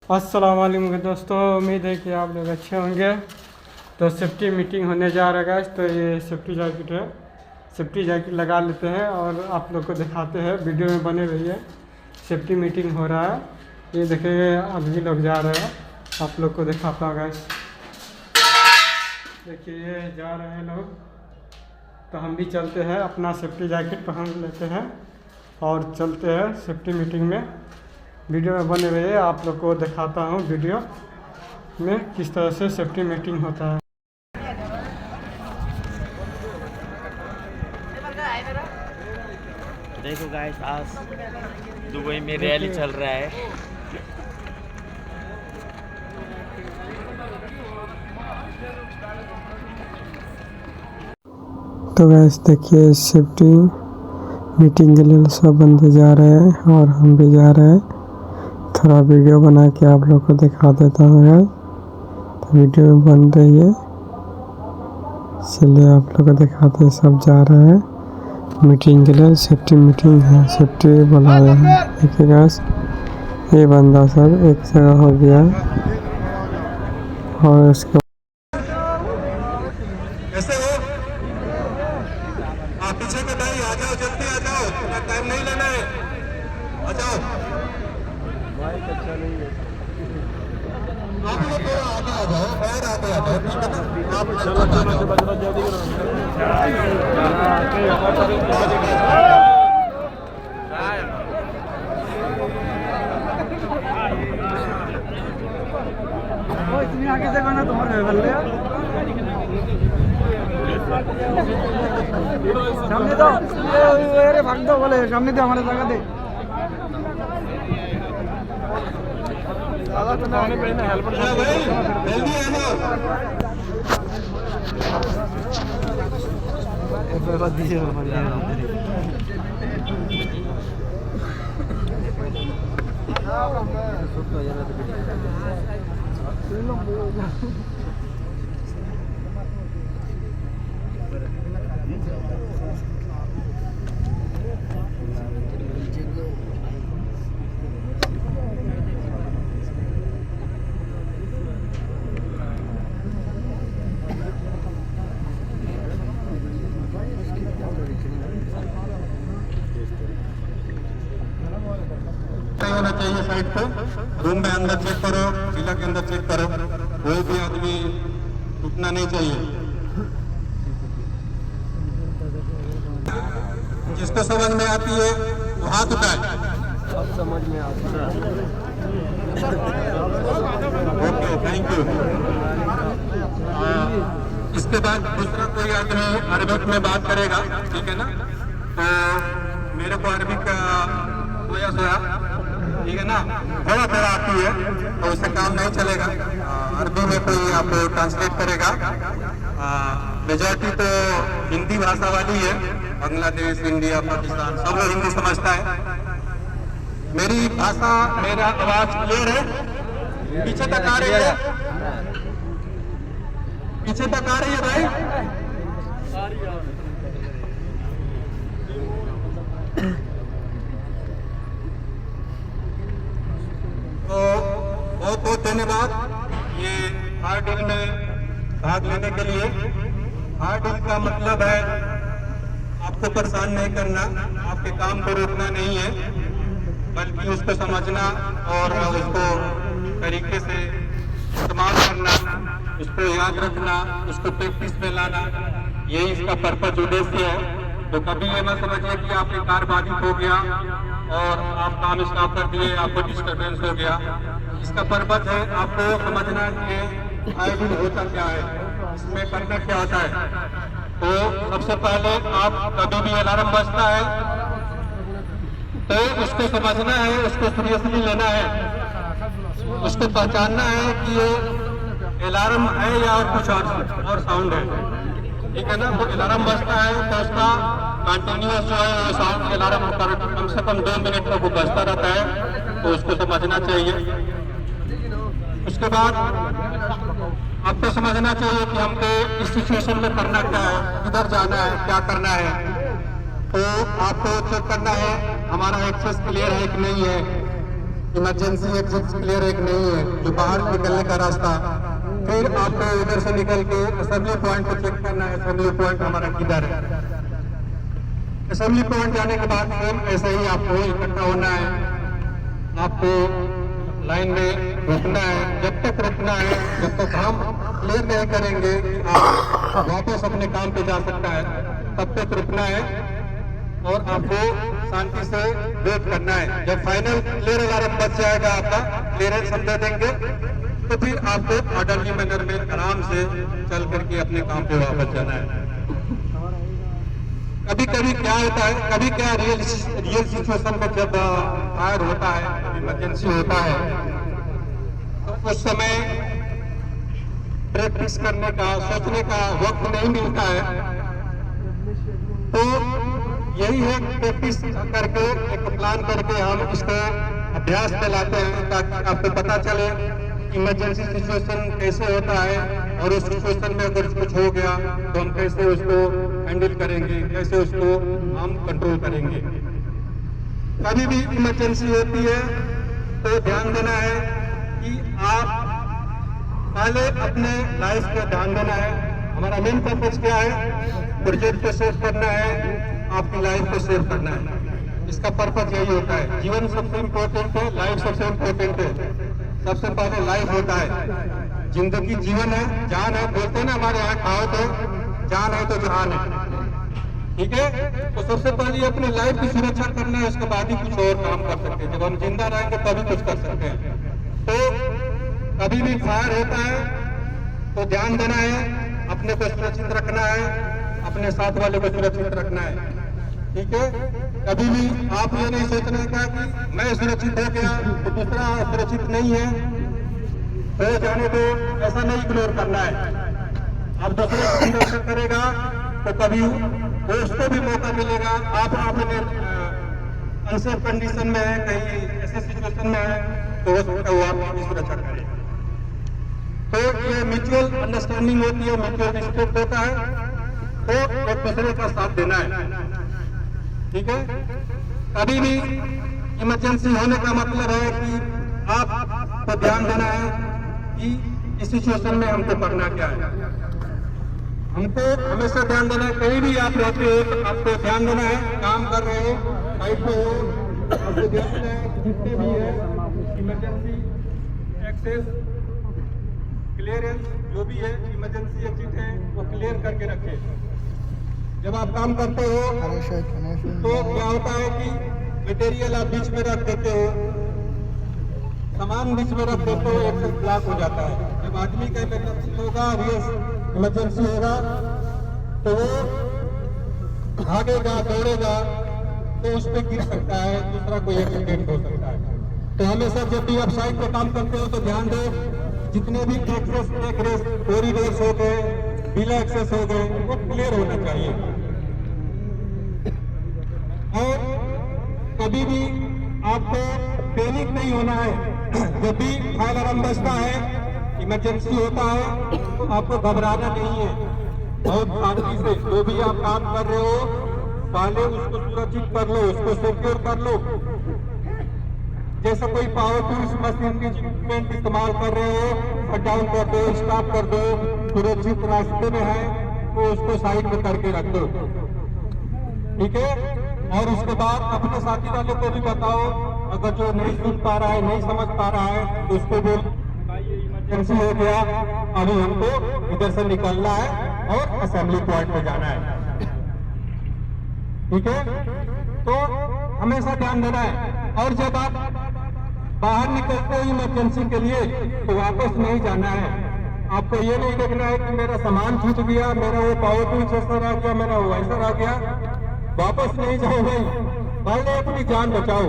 अस्सलाम वालेकुम दोस्तों, उम्मीद है कि आप लोग अच्छे होंगे। तो सेफ्टी मीटिंग होने जा रहा है, तो ये सेफ्टी जैकेट है। सेफ्टी जैकेट लगा लेते हैं और आप लोग को दिखाते हैं, वीडियो में बने रहिए। सेफ्टी मीटिंग हो रहा है, ये देखिए आदमी लोग जा रहे हैं, आप लोग को दिखाता हूँ गाइस। देखिए ये जा रहे हैं लोग, तो हम भी चलते हैं, अपना सेफ्टी जैकेट पहन लेते हैं और चलते हैं सेफ्टी मीटिंग में। वीडियो में बने रहिए, आप लोग को दिखाता हूँ वीडियो में किस तरह से सेफ्टी मीटिंग होता है। देखो गाइस, आज दुबई में रैली चल रहा है। तो गाइस देखिए, सेफ्टी मीटिंग के लिए सब बंदे जा रहे हैं और हम भी जा रहे हैं। थोड़ा वीडियो बना के आप लोग को दिखा देता हूँ गाइस, तो वीडियो में बन रही है, चलिए आप लोग को दिखाते हैं। सब जा रहे हैं मीटिंग के लिए, सेफ्टी मीटिंग है, सेफ्टी बुलाए हैं। देखिए गाइस, ये बंदा सब एक जगह हो गया और इसके कैसे हो आप? पीछे के भाई आ जाओ, जल्दी आ जाओ, इतना टाइम नहीं लेना है, आ जाओ। आप लोग थोड़ा आगे आ जाओ, बाहर आगे आ जाओ, ठीक है ना? आप चलो जल्दी इतनी आगे जगह ना तुम्हारे बल्ले सामने दो, अरे भाग दो, बोले सामने दे, हमारे जगह दे। भाई जल्दी आ जाओ। होना चाहिए साइड पे, रूम में अंदर चेक करो, जिला के अंदर चेक करो, कोई भी आदमी उठना नहीं चाहिए। जिसको समझ में आती है वो हाथ उठाए। अब समझ में आता है। Okay, thank you. इसके बाद दूसरा कोई आदमी अरबिक में बात करेगा, ठीक है ना? तो मेरे को अरबिक का सोया ठीक है ना, थोड़ा थोड़ा आती है, तो उससे काम नहीं चलेगा। अरबी में कोई आपको ट्रांसलेट करेगा। मेजॉरिटी तो हिंदी भाषा वाली है, बांग्लादेश, इंडिया, पाकिस्तान, सब लोग हिंदी समझता है। मेरी भाषा, मेरा आवाज क्लियर है? पीछे तक आ रही है? पीछे तक आ रही है भाई? तो बहुत बहुत धन्यवाद ये हार्ड डील में भाग लेने के लिए। हार्ड डील का मतलब है आपको परेशान नहीं करना, आपके काम को रोकना नहीं है, बल्कि उसको समझना और उसको तरीके से इस्तेमाल करना, उसको याद रखना, उसको प्रैक्टिस में लाना, यही इसका पर्पज उद्देश्य है। तो कभी ये मत समझिए कि आपके कार बाधित हो गया और आप काम स्टॉप कर दिए, आपको डिस्टर्बेंस हो गया। इसका पर्पज है आपको समझना कि आईडी होता क्या है, इसमें करना क्या होता है। तो सबसे पहले आप कभी भी अलार्म बजता है तो उसको समझना है, उसको सीरियसली लेना है, उसको पहचानना है कि ये अलार्म है या कुछ और साउंड है, ठीक है ना? तो अलार्म बजता है तो उसका कंटिन्यूअस जो है साउंड अलार्म कम से कम 2 मिनट तक वो बजता रहता है, तो उसको समझना चाहिए। उसके बाद आपको समझना चाहिए कि हमको इस सिचुएशन में करना क्या है, किधर जाना है, क्या करना है। तो आपको चेक करना है हमारा एक्सेस क्लियर है कि नहीं है, इमरजेंसी एग्जिट क्लियर एक नहीं है, जो बाहर निकलने का रास्ता। फिर आपको उधर से निकल के असेंबली पॉइंट को चेक करना है, असेंबली पॉइंट हमारा किधर है। असेंबली पॉइंट जाने के बाद सेम ऐसे ही आपको इकट्ठा होना है, आपको लाइन में रुकना है। जब तक रुकना है, जब तक हम क्लियर नहीं करेंगे कि आप वापस अपने काम पे जा सकता है, तब तक रुकना है और आपको शांति से वेट करना है। जब फाइनल क्लियर अलार्म बच जाएगा, आपका क्लियरेंस हम दे देंगे, तो फिर आपको ऑर्डरली मैनर में आराम से चल करके अपने काम पे वापस जाना है। कभी कभी क्या होता है, कभी क्या रियल सिचुएशन में जब फायर होता है, इमरजेंसी होता है, तो उस समय प्रैक्टिस करने का, सोचने का वक्त नहीं मिलता है। तो यही है, प्रैक्टिस करके एक प्लान करके हम इसको अभ्यास में लाते हैं, ताकि आपको पता चले इमरजेंसी सिचुएशन कैसे होता है और उस सिचुएशन में अगर कुछ हो गया तो हम कैसे उसको हैंडल करेंगे, कैसे उसको हम कंट्रोल करेंगे। कभी भी इमरजेंसी होती है तो ध्यान देना है कि आप पहले अपने लाइफ पे ध्यान देना है। हमारा मेन पर्पज क्या है? प्रोजेक्ट को सेव करना है, आपकी लाइफ को सेव करना है। इसका पर्पज यही होता है। जीवन सबसे इम्पोर्टेंट है, लाइफ सबसे इम्पोर्टेंट है। सबसे पहले लाइफ होता है, जिंदगी जीवन है, जान है। बोलते हैं ना हमारे यहाँ खाओ तो जान है तो जहान है, ठीक है। तो सबसे पहले अपनी लाइफ की सुरक्षा करना है, उसके बाद ही कुछ और काम कर सकते हैं। जब हम जिंदा रहेंगे तभी कुछ कर सकते हैं। तो कभी भी फायर होता है तो ध्यान देना है, अपने को सुरक्षित रखना है, अपने साथ वाले को सुरक्षित रखना है, ठीक है। कभी भी आप ये नहीं सोचना का कि मैं सुरक्षित हो गया तो दूसरा सुरक्षित नहीं है, हो जाने दो, ऐसा नहीं इग्नोर करना है। आप दूसरे को सुरक्षा करेगा तो कभी उसको भी मौका मिलेगा। आप अपने अनसेफ कंडीशन में है, कहीं ऐसे सिचुएशन में है, तो हो सकता है वो आपकी सुरक्षा करे। तो ये म्यूचुअल अंडरस्टैंडिंग होती है, म्यूचुअल रिस्पेक्ट होता है, तो एक दूसरे का साथ देना है, ठीक है। कभी भी इमरजेंसी होने का मतलब है कि आपको ध्यान देना है कि इस सिचुएशन में हमको करना क्या है। हमको हमेशा ध्यान देना है, कहीं भी आप रहते हो तो आपको ध्यान देना है। काम कर रहे हो, साइड पे हो, आपको ध्यान देना है जितने भी है इमरजेंसी एक्सेस, क्लियरेंस, जो भी है इमरजेंसी एग्जिट है, वो क्लियर करके रखें। जब आप काम करते हो तो क्या होता है कि मटेरियल आप बीच में रख देते हो, सामान बीच में रख देते हो, एक्सेस ब्लॉक हो जाता है। जब आदमी का इमरजेंसी होगा, इमरजेंसी होगा, तो वो भागेगा, दौड़ेगा, तो उस पर गिर सकता है, दूसरा कोई एक्सीडेंट हो सकता है। तो हमेशा जब भी आप साइड पे काम करते हो तो ध्यान दो, जितने भी एक्सेस कॉरिडोर्स हो गए, बिला एक्सेस हो गए, वो क्लियर होना चाहिए। और कभी भी आपको पैनिक नहीं होना है। जब भी फायर अलार्म बजता है, इमरजेंसी होता है, तो आपको घबराना नहीं है। बहुत शांति से जो भी आप काम कर रहे हो, पहले उसको सुरक्षित कर लो, उसको सिक्योर कर लो। जैसे कोई पावर टूल्स मशीन की इक्विपमेंट इस्तेमाल कर रहे हो, शट डाउन कर दो, स्टॉप कर दो। सुरक्षित रास्ते में है तो उसको साइड में करके रख दो, ठीक है। और उसके बाद अपने साथी वाले को भी बताओ, अगर जो नहीं सुन पा रहा है, नहीं समझ पा रहा है, तो उसको बोल भाई ये इमरजेंसी हो गया, अभी हमको इधर से निकलना है और असेंबली पॉइंट पे जाना है, ठीक है। तो हमेशा ध्यान देना है। और जब आप बाहर निकलते हो इमरजेंसी के लिए तो वापस नहीं जाना है। आपको ये नहीं देखना है कि मेरा सामान छूट गया, मेरा वो पावर टूल्स ऐसा रह गया, मेरा वो ऐसा रह गया। वापस नहीं जाओ भाई, पहले अपनी जान बचाओ,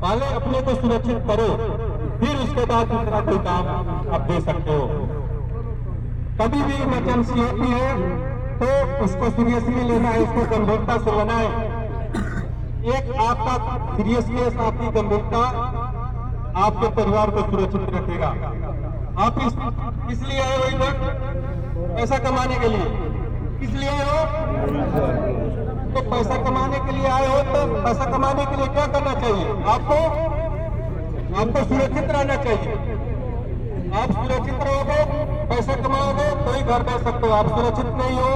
पहले अपने को सुरक्षित करो, फिर उसके बाद दूसरा कोई काम आप दे सकते हो। कभी भी इमरजेंसी होती है तो उसको सीरियसली लेना है, उसको गंभीरता से लेना है। एक आपका सीरियसनेस, आपकी गंभीरता आपके परिवार को सुरक्षित रखेगा। आप इसलिए आए हो इधर पैसा कमाने के लिए, किस लिए आए हो? तो पैसा कमाने के लिए आए हो, तो पैसा कमाने के लिए क्या करना चाहिए? आपको आपको सुरक्षित रहना चाहिए। आप सुरक्षित रहोगे, पैसा कमाओगे तो ही घर बैठ सकते हो। आप सुरक्षित नहीं हो,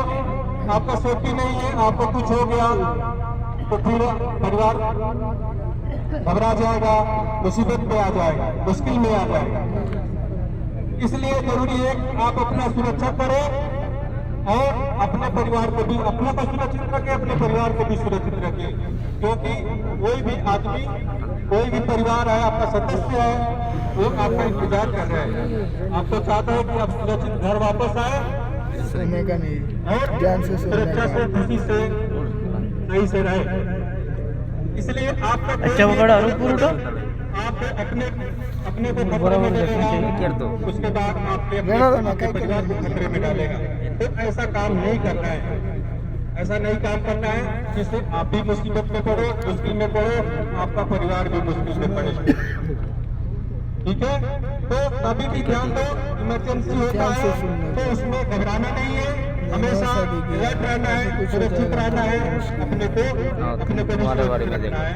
आपका सेफ्टी नहीं है, आपको कुछ हो गया तो फिर परिवार घबरा जाएगा, मुसीबत में आ जाएगा, मुश्किल में आ जाएगा। इसलिए जरूरी है कि आप अपना सुरक्षा करें और अपने परिवार को भी, अपना को सुरक्षित रखें, अपने परिवार को भी सुरक्षित रखें। क्योंकि कोई भी आदमी, कोई भी परिवार है, आपका सदस्य है, वो आपका इंतजार कर रहे हैं। आपको चाहता है कि आप सुरक्षित घर वापस आए और सुरक्षा से, खुशी से, सही से रहे। इसलिए आपका अच्छा बड़ा आप अपने को खतरे में डालेगा, उसके बाद आपके परिवार को खतरे में डालेगा। तो ऐसा काम नहीं करना है, ऐसा नहीं काम करना है जिससे आप भी मुसीबत में पड़ो, मुश्किल में पड़ो, आपका परिवार भी मुश्किल में पड़े। ठीक है, तो कभी भी ध्यान दो, इमरजेंसी होता है तो उसमें घबराना नहीं है, हमेशा अलर्ट रहना है, सुरक्षित रहना है, अपने को सुरक्षित रखना है।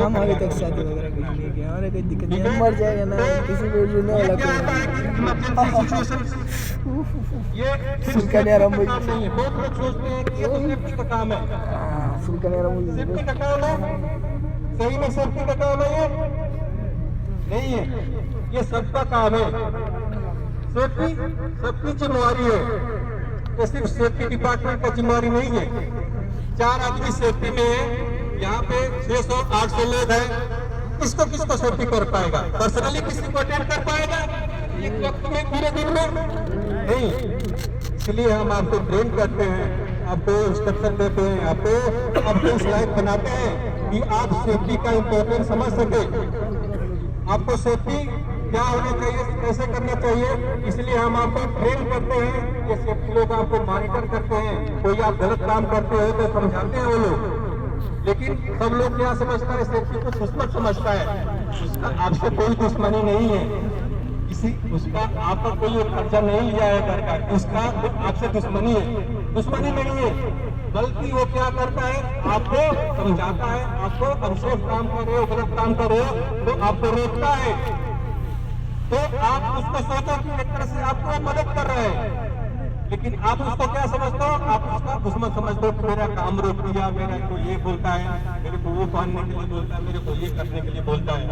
हमारे तक शादी वगैरह कुछ नहीं किया, हमारे कोई दिक्कत नहीं, मर जाएगा ना किसी को नहीं ये क्या होता है कि इमरजेंसी सिचुएशन, ये काम नहीं है। बहुत लोग सोचते हैं कि ये तो सेफ्टी का काम है। सेफ्टी का काम है, सही में सेफ्टी का काम है, ये नहीं है, ये सबका काम है। सेफ्टी सबकी जिम्मेवारी है, ये सिर्फ सेफ्टी डिपार्टमेंट का जिम्मेवारी नहीं है। 4 आदमी सेफ्टी में है, यहाँ पे 600-800 लोग हैं, किसको सेफ्टी कर पाएगा? पर्सनली किसी को अटेंड कर पाएगा एक वक्त में, पूरे दिन में? नहीं। इसलिए हम आपको ट्रेन करते हैं, आपको इंस्ट्रक्शन देते हैं, आपको इस लायक बनाते हैं कि आप सेफ्टी का इम्पोर्टेंस समझ सके। आपको सेफ्टी क्या होना चाहिए, कैसे करना चाहिए, इसलिए हम आपको ट्रेन करते हैं। ये सेफ्टी लोग आपको मॉनिटर करते हैं। कोई आप गलत काम करते हो तो समझाते हैं वो लोग, लेकिन सब लोग क्या समझता है, सेफ्टी को दुश्मन समझता है। उसका आपसे कोई दुश्मनी नहीं है, उसका आपका कोई खर्चा नहीं लिया है घर का, उसका आपसे दुश्मनी है, दुश्मनी नहीं है, बल्कि वो क्या करता है, आपको समझाता है। आपको अनसेफ काम कर रहे हो, गलत काम कर रहे हो तो आपको रोकता है। तो आप उसको सोचो कि एक तरह से आपको मदद कर रहे हैं, लेकिन आप उसको क्या समझते हो, आप उसका दुश्मन समझते हो कि मेरा काम रोक दिया, मेरे को ये बोलता है, मेरे को वो पहनने के लिए बोलता है, मेरे को ये करने के लिए बोलता है,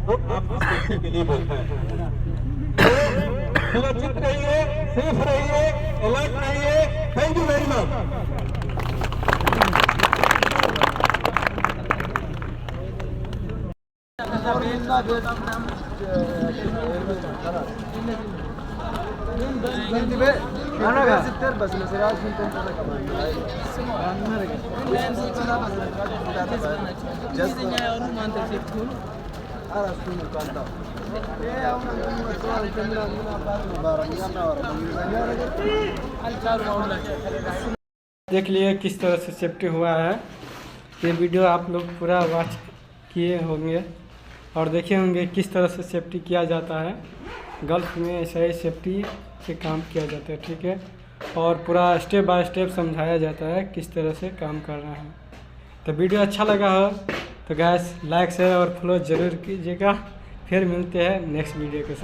तो आप उस सेफ्टी के लिए बोलता है। तो सुरक्षित रहिए, सेफ रहिए, अलर्ट रहिए। Thank you very much. देख लिए किस तरह से सेफ्टी हुआ है। ये वीडियो आप लोग पूरा वॉच किए होंगे और देखे होंगे किस तरह से सेफ्टी किया जाता है। गल्फ में ऐसा ही सेफ्टी से काम किया जाता है, ठीक है। और पूरा स्टेप बाय स्टेप समझाया जाता है किस तरह से काम कर रहा है। तो वीडियो अच्छा लगा हो तो गाइस लाइक शेयर और फॉलो ज़रूर कीजिएगा। फिर मिलते हैं नेक्स्ट वीडियो के साथ।